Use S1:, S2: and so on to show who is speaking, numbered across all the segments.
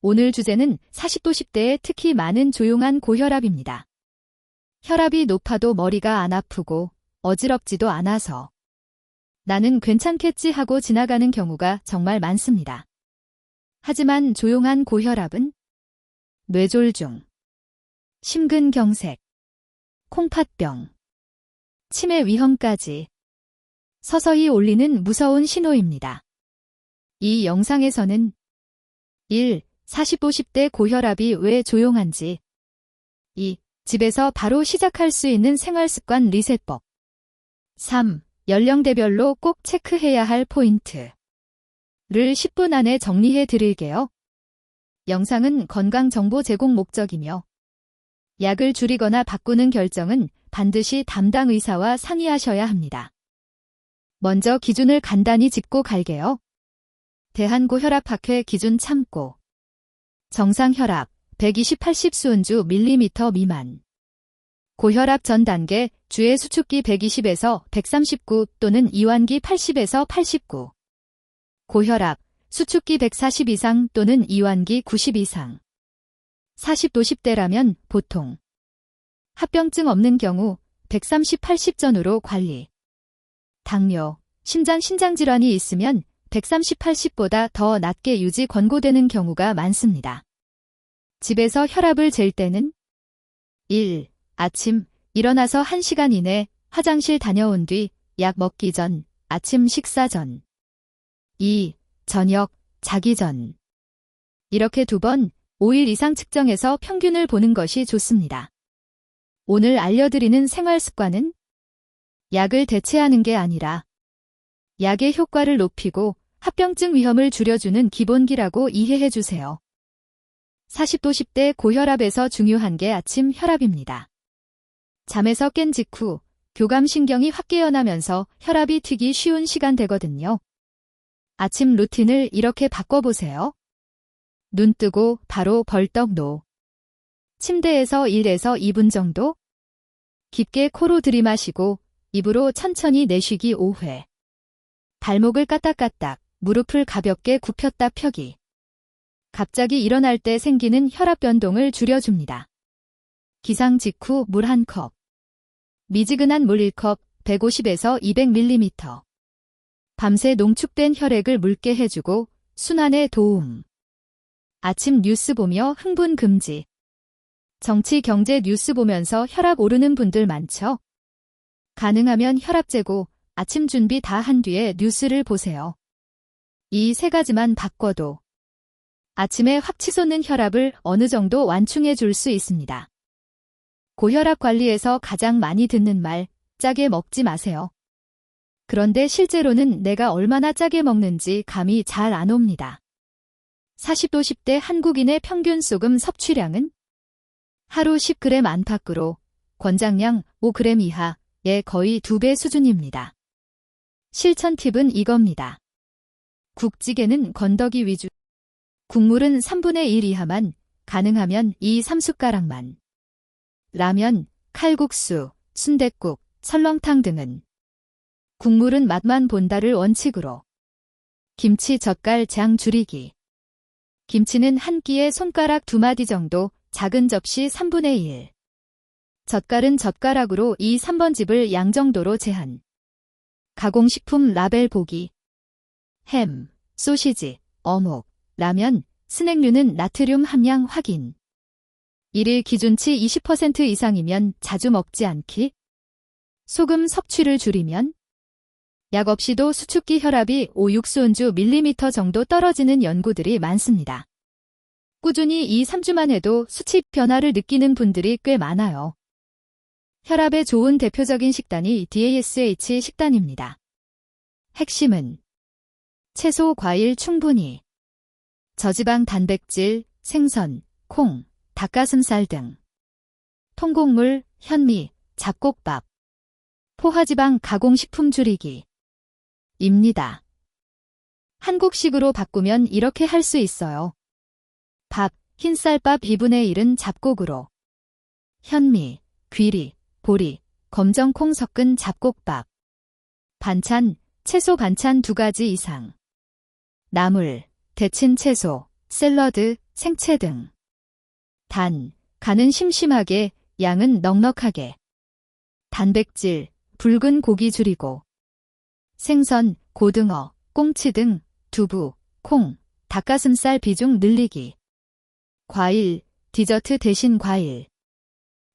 S1: 오늘 주제는 40도 10대에 특히 많은 조용한 고혈압입니다. 혈압이 높아도 머리가 안 아프고 어지럽지도 않아서 나는 괜찮겠지 하고 지나가는 경우가 정말 많습니다. 하지만 조용한 고혈압은 뇌졸중, 심근경색, 콩팥병, 치매 위험까지 서서히 올리는 무서운 신호입니다. 이 영상에서는 1. 40도 10대 고혈압이 왜 조용한지 2. 집에서 바로 시작할 수 있는 생활습관 리셋법 3. 연령대별로 꼭 체크해야 할 포인트를 10분 안에 정리해 드릴게요. 영상은 건강정보 제공 목적이며 약을 줄이거나 바꾸는 결정은 반드시 담당 의사와 상의하셔야 합니다. 먼저 기준을 간단히 짚고 갈게요. 대한고혈압학회 기준 참고 정상 혈압 120/80 수은주 밀리미터 미만 고혈압 전 단계 주의 수축기 120에서 139 또는 이완기 80에서 89 고혈압 수축기 140 이상 또는 이완기 90 이상 40도 10대라면 보통 합병증 없는 경우 130/80 전후로 관리 당뇨, 신장질환이 있으면 130/80보다 더 낮게 유지 권고되는 경우가 많습니다. 집에서 혈압을 잴 때는 1. 아침 일어나서 1시간 이내 화장실 다녀온 뒤 약 먹기 전, 아침 식사 전 2. 저녁 자기 전 이렇게 2번 5일 이상 측정해서 평균을 보는 것이 좋습니다. 오늘 알려드리는 생활습관은 약을 대체하는 게 아니라 약의 효과를 높이고 합병증 위험을 줄여주는 기본기라고 이해해 주세요. 40도 10대 고혈압에서 중요한 게 아침 혈압입니다. 잠에서 깬 직후 교감신경이 확 깨어나면서 혈압이 튀기 쉬운 시간대거든요. 아침 루틴을 이렇게 바꿔보세요. 눈 뜨고 바로 벌떡 노. 침대에서 1에서 2분 정도? 깊게 코로 들이마시고 입으로 천천히 내쉬기 5회. 발목을 까딱까딱, 무릎을 가볍게 굽혔다 펴기. 갑자기 일어날 때 생기는 혈압 변동을 줄여줍니다. 기상 직후 물 1컵. 미지근한 물 1컵 150에서 200ml. 밤새 농축된 혈액을 묽게 해주고 순환에 도움. 아침 뉴스 보며 흥분 금지. 정치 경제 뉴스 보면서 혈압 오르는 분들 많죠? 가능하면 혈압 재고 아침 준비 다 한 뒤에 뉴스를 보세요. 이 3가지만 바꿔도 아침에 확 치솟는 혈압을 어느 정도 완충해 줄 수 있습니다. 고혈압 관리에서 가장 많이 듣는 말, 짜게 먹지 마세요. 그런데 실제로는 내가 얼마나 짜게 먹는지 감이 잘 안 옵니다. 40도 10대 한국인의 평균 소금 섭취량은 하루 10g 안팎으로 권장량 5g 이하의 거의 2배 수준입니다. 실천 팁은 이겁니다. 국찌개는 건더기 위주. 국물은 3분의 1 이하만, 가능하면 2~3숟가락만. 라면, 칼국수, 순댓국, 설렁탕 등은 국물은 맛만 본다를 원칙으로. 김치 젓갈 장 줄이기. 김치는 한 끼에 손가락 2마디 정도, 작은 접시 3분의 1. 젓갈은 젓가락으로 2, 3번집을 양 정도로 제한. 가공식품 라벨 보기. 햄, 소시지, 어묵, 라면, 스낵류는 나트륨 함량 확인. 일일 기준치 20% 이상이면 자주 먹지 않기. 소금 섭취를 줄이면 약 없이도 수축기 혈압이 5~6수은주 밀리미터 정도 떨어지는 연구들이 많습니다. 꾸준히 2~3주만 해도 수치 변화를 느끼는 분들이 꽤 많아요. 혈압에 좋은 대표적인 식단이 DASH 식단입니다. 핵심은 채소, 과일 충분히, 저지방 단백질, 생선, 콩, 닭가슴살 등, 통곡물, 현미, 잡곡밥, 포화지방 가공식품 줄이기 입니다. 한국식으로 바꾸면 이렇게 할 수 있어요. 밥, 흰쌀밥 2분의 1은 잡곡으로, 현미, 귀리, 보리, 검정콩 섞은 잡곡밥, 반찬, 채소 반찬 2가지 이상, 나물, 데친 채소, 샐러드, 생채 등. 단, 간은 심심하게, 양은 넉넉하게. 단백질, 붉은 고기 줄이고. 생선, 고등어, 꽁치 등, 두부, 콩, 닭가슴살 비중 늘리기. 과일, 디저트 대신 과일.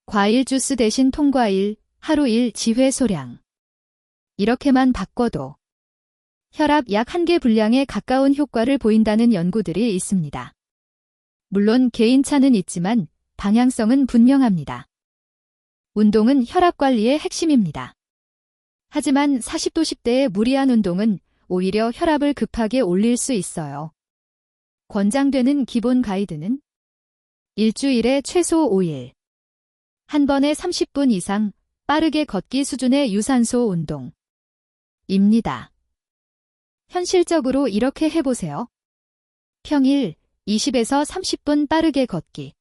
S1: 과일 주스 대신 통과일, 하루 1지회 소량. 이렇게만 바꿔도 혈압 약 1개 분량에 가까운 효과를 보인다는 연구들이 있습니다. 물론 개인차는 있지만 방향성은 분명합니다. 운동은 혈압 관리의 핵심입니다. 하지만 40도 10대의 무리한 운동은 오히려 혈압을 급하게 올릴 수 있어요. 권장되는 기본 가이드는 일주일에 최소 5일, 한 번에 30분 이상 빠르게 걷기 수준의 유산소 운동 입니다. 현실적으로 이렇게 해보세요. 평일 20에서 30분 빠르게 걷기.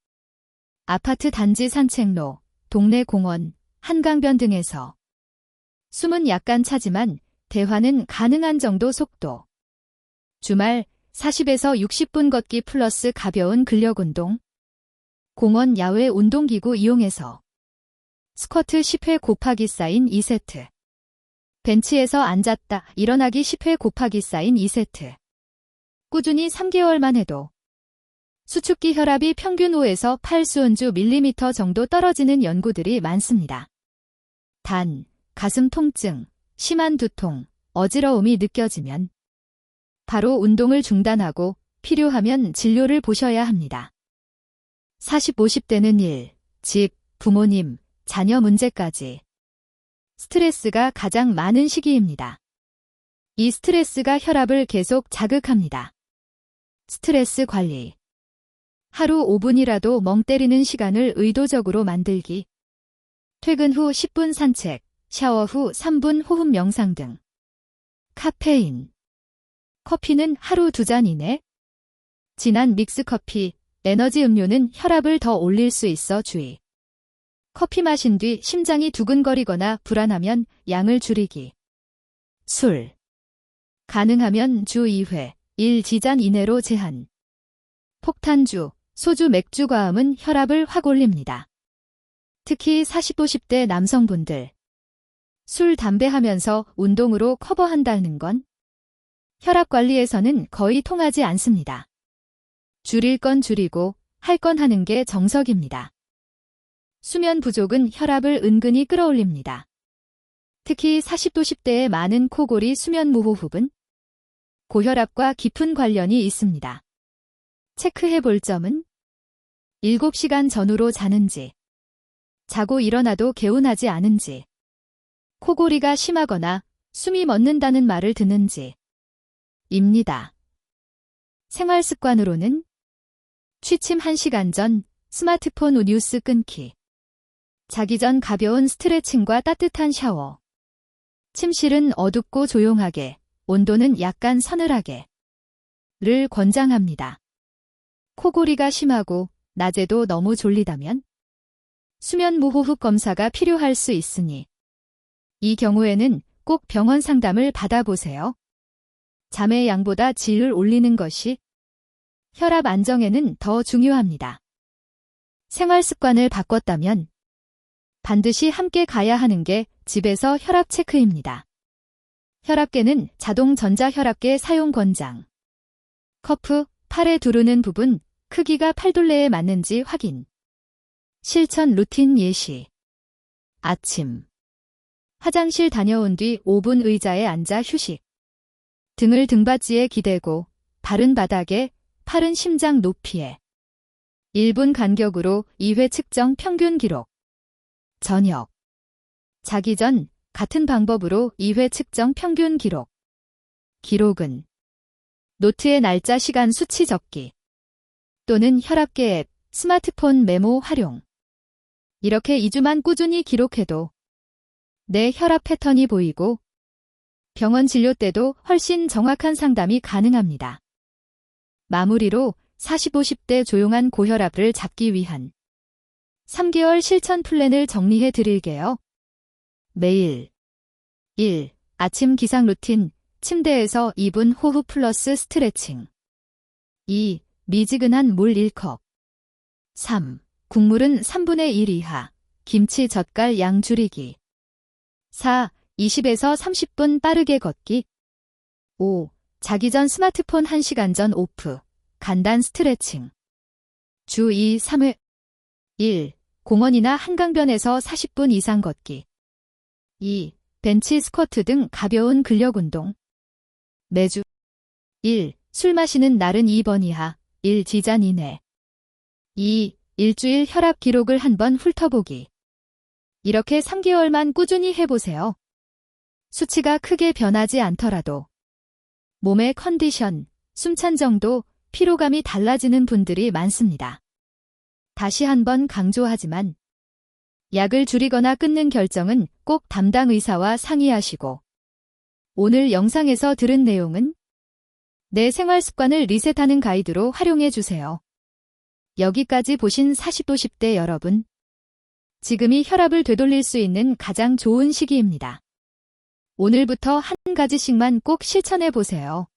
S1: 아파트 단지 산책로, 동네 공원, 한강변 등에서. 숨은 약간 차지만 대화는 가능한 정도 속도. 주말 40에서 60분 걷기 플러스 가벼운 근력운동. 공원 야외 운동기구 이용해서. 스쿼트 10회 곱하기 쌓인 2세트. 벤치에서 앉았다 일어나기 10회 곱하기 쌓인 2세트. 꾸준히 3개월만 해도 수축기 혈압이 평균 5에서 8수은주 밀리미터 정도 떨어지는 연구들이 많습니다. 단, 가슴 통증, 심한 두통, 어지러움이 느껴지면 바로 운동을 중단하고 필요하면 진료를 보셔야 합니다. 40, 50대는 일, 집, 부모님, 자녀 문제까지 스트레스가 가장 많은 시기입니다. 이 스트레스가 혈압을 계속 자극합니다. 스트레스 관리. 하루 5분이라도 멍 때리는 시간을 의도적으로 만들기. 퇴근 후 10분 산책, 샤워 후 3분 호흡 명상 등. 카페인. 커피는 하루 2잔 이내. 진한 믹스커피, 에너지 음료는 혈압을 더 올릴 수 있어 주의. 커피 마신 뒤 심장이 두근거리거나 불안하면 양을 줄이기. 술. 가능하면 주 2회, 1지잔 이내로 제한. 폭탄주, 소주, 맥주 과음은 혈압을 확 올립니다. 특히 40, 50대 남성분들. 술, 담배 하면서 운동으로 커버한다는 건 혈압 관리에서는 거의 통하지 않습니다. 줄일 건 줄이고 할 건 하는 게 정석입니다. 수면 부족은 혈압을 은근히 끌어올립니다. 특히 40도 10대의 많은 코골이 수면 무호흡은 고혈압과 깊은 관련이 있습니다. 체크해 볼 점은 7시간 전후로 자는지, 자고 일어나도 개운하지 않은지, 코골이가 심하거나 숨이 멎는다는 말을 듣는지 입니다. 생활 습관으로는 취침 1시간 전 스마트폰 후 뉴스 끊기, 자기 전 가벼운 스트레칭과 따뜻한 샤워, 침실은 어둡고 조용하게, 온도는 약간 서늘하게 를 권장합니다. 코골이가 심하고 낮에도 너무 졸리다면 수면 무호흡 검사가 필요할 수 있으니 이 경우에는 꼭 병원 상담을 받아보세요. 잠의 양보다 질을 올리는 것이 혈압 안정에는 더 중요합니다. 생활 습관을 바꿨다면 반드시 함께 가야 하는 게 집에서 혈압 체크입니다. 혈압계는 자동 전자혈압계 사용 권장. 커프, 팔에 두르는 부분, 크기가 팔둘레에 맞는지 확인. 실천 루틴 예시. 아침. 화장실 다녀온 뒤 5분 의자에 앉아 휴식. 등을 등받이에 기대고 발은 바닥에, 팔은 심장 높이에. 1분 간격으로 2회 측정 평균 기록. 저녁. 자기 전 같은 방법으로 2회 측정 평균 기록. 기록은 노트에 날짜 시간 수치 적기 또는 혈압계 앱, 스마트폰 메모 활용. 이렇게 2주만 꾸준히 기록해도 내 혈압 패턴이 보이고 병원 진료 때도 훨씬 정확한 상담이 가능합니다. 마무리로 40, 50대 조용한 고혈압을 잡기 위한 3개월 실천 플랜을 정리해 드릴게요. 매일 1. 아침 기상 루틴, 침대에서 2분 호흡 플러스 스트레칭. 2. 미지근한 물 1컵. 3. 국물은 3분의 1 이하. 김치 젓갈 양 줄이기. 4. 20에서 30분 빠르게 걷기. 5. 자기 전 스마트폰 1시간 전 오프. 간단 스트레칭. 주 2, 3회. 1. 공원이나 한강변에서 40분 이상 걷기. 2. 벤치 스쿼트 등 가벼운 근력 운동. 매주 1. 술 마시는 날은 2번 이하, 1지잔 이내. 2. 일주일 혈압 기록을 한번 훑어보기. 이렇게 3개월만 꾸준히 해보세요. 수치가 크게 변하지 않더라도 몸의 컨디션, 숨찬 정도, 피로감이 달라지는 분들이 많습니다. 다시 한번 강조하지만 약을 줄이거나 끊는 결정은 꼭 담당 의사와 상의하시고, 오늘 영상에서 들은 내용은 내 생활 습관을 리셋하는 가이드로 활용해 주세요. 여기까지 보신 40-50대 여러분, 지금이 혈압을 되돌릴 수 있는 가장 좋은 시기입니다. 오늘부터 한 가지씩만 꼭 실천해 보세요.